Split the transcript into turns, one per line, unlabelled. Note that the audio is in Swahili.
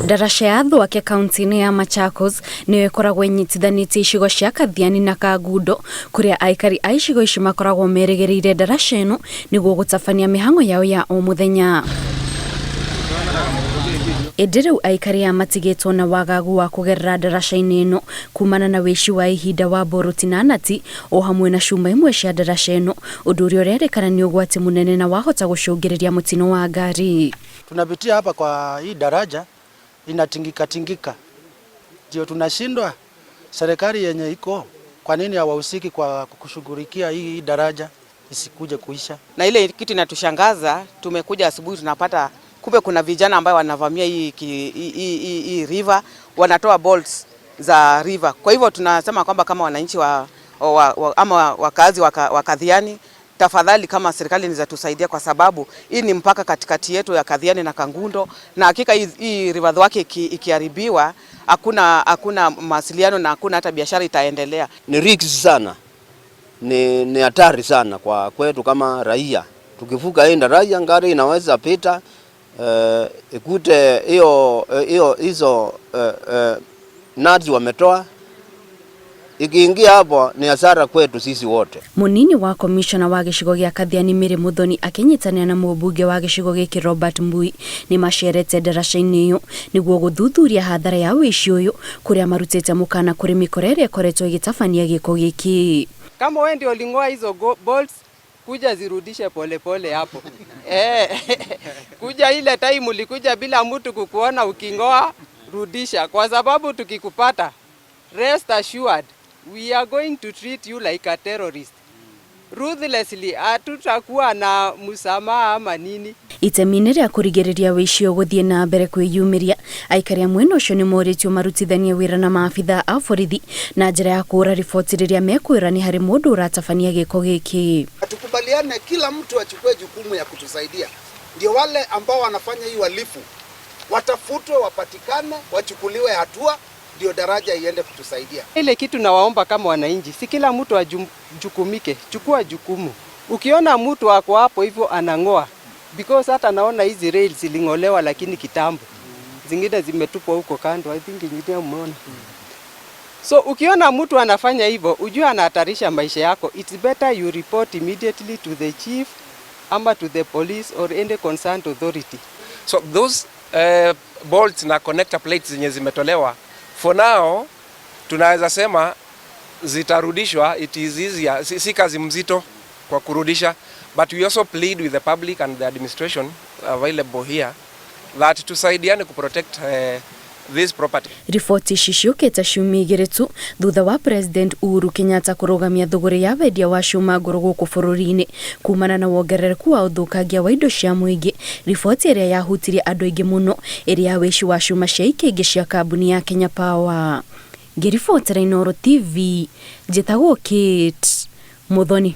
Ndaraca ya Thwake kaunti-inĩ ya Machakos nĩyo ĩkoragwo ĩnyitithanĩtie icigo cia Kathiani na Kangundo, kũrĩa aikari a icigo ici makoragwo merĩgĩrĩire ndaraca ĩno nĩguo gũtabania mĩhang'o yao ya o mũthenya. Ĩndĩ rĩu aikari matigĩtwo na wagagu wa kũgerera ndaraca-inĩ ĩno kumana na wĩici wa ihinda wa mbũrũti na nati o hamwe na cuma imwe cia ndaraca ĩno, ũndũ ũrĩa ũrerĩkana nĩ ũgwati mũnene na wahota gũcũngĩrĩria mũtino wa ngari.
Tunapitia hapa kwa hii daraja inatingika, ndio tunashindwa serikali yenye iko kwa nini hawahusiki kwa kushughulikia hii daraja isikuje kuisha.
Na ile kitu inatushangaza, tumekuja asubuhi tunapata kumbe kuna vijana ambao wanavamia hii river, wanatoa bolts za river. Kwa hivyo tunasema kwamba kama wananchi ama wakazi wa Kathiani, tafadhali kama serikali inaweza tusaidia, kwa sababu hii ni mpaka katikati yetu ya Kathiani na Kangundo, na hakika hii river Thwake ikiharibiwa hakuna mawasiliano na hakuna hata biashara itaendelea.
Ni risky sana, ni hatari sana kwa kwetu kama raia. Tukivuka hii daraja ngari inaweza pita ikute hizo nati wametoa, ikiingia hapo ni hasara kwetu sisi wote.
Munini wa komishona wa gĩcigo gĩa Kathiani Mĩrĩ Muthoni akĩnyitanĩra na mũmbunge wa gĩcigo gĩkĩ Robert Mbui nĩ macerete ndaraca-inĩ ĩyo nĩguo gũthuthuria hathara ya wĩici ũyũ, kũrĩa marutĩte mũkana kũrĩ mĩkora ĩrĩa ĩkoretwo ĩgĩtabania gĩko gĩkĩ.
Kama wewe ndio uling'oa hizo bolts, kuja zirudishe pole hapo. Kuja ile time ulikuja bila mtu kukuona uking'oa, rudisha, kwa sababu tukikupata, rest assured we are going to treat you like a terrorist. Ruthlessly, hatutakuwa na msamaha ama nini.
Itemi-inĩ rĩa kũrigĩrĩria wĩici gũthiĩ na mbere kwĩyumĩria, aikari a mwena ũcio nĩ morĩtio marutithanie wĩra na maabitha a borithi na njĩra ya kũhũra riboti rĩrĩa mekwĩrani harĩ mũndũ ũratabania gĩko gĩkĩ.
Tukubaliane kila mtu achukue jukumu ya kutusaidia, ndio wale ambao wanafanya hii uhalifu watafutwe, wapatikane, wachukuliwe hatua, ndio daraja iende kutusaidia.
Ile kitu nawaomba kama wananchi, si kila mtu ajukumike, chukua jukumu. Ukiona mtu wako hapo hivyo anang'oa, because hata naona hizi rails ziling'olewa lakini kitambo, zingine zimetupwa huko kando, I think ingine umeona. So ukiona mtu anafanya hivyo, ujue anahatarisha maisha yako. It's better you report immediately to the chief ama to the police or any concerned authority.
So those bolts na connector plates zenye zimetolewa, for now tunaweza sema zitarudishwa. It is easier, si kazi mzito kwa kurudisha, but we also plead with the public and the administration available here that tusaidiane kuprotect this property.
Riboti ici ciũkĩte ciumia igĩrĩ tu thutha wa President Uhuru Kenyatta kũrũgamia thũgũrĩ ya wendia wa cuma ngũrũ gũkũ bũrũri-inĩ kumana na wongerereku wa ũthũkangia wa indo cia mũingĩ. Riboti ĩrĩa yahutirie andũ aingĩ mũno ĩrĩ ya wĩici wa cuma cia ikĩngĩ cia kambuni ya Kenya Power. Ngĩribotera Inooro TV, njĩtagwo Kate Muthoni.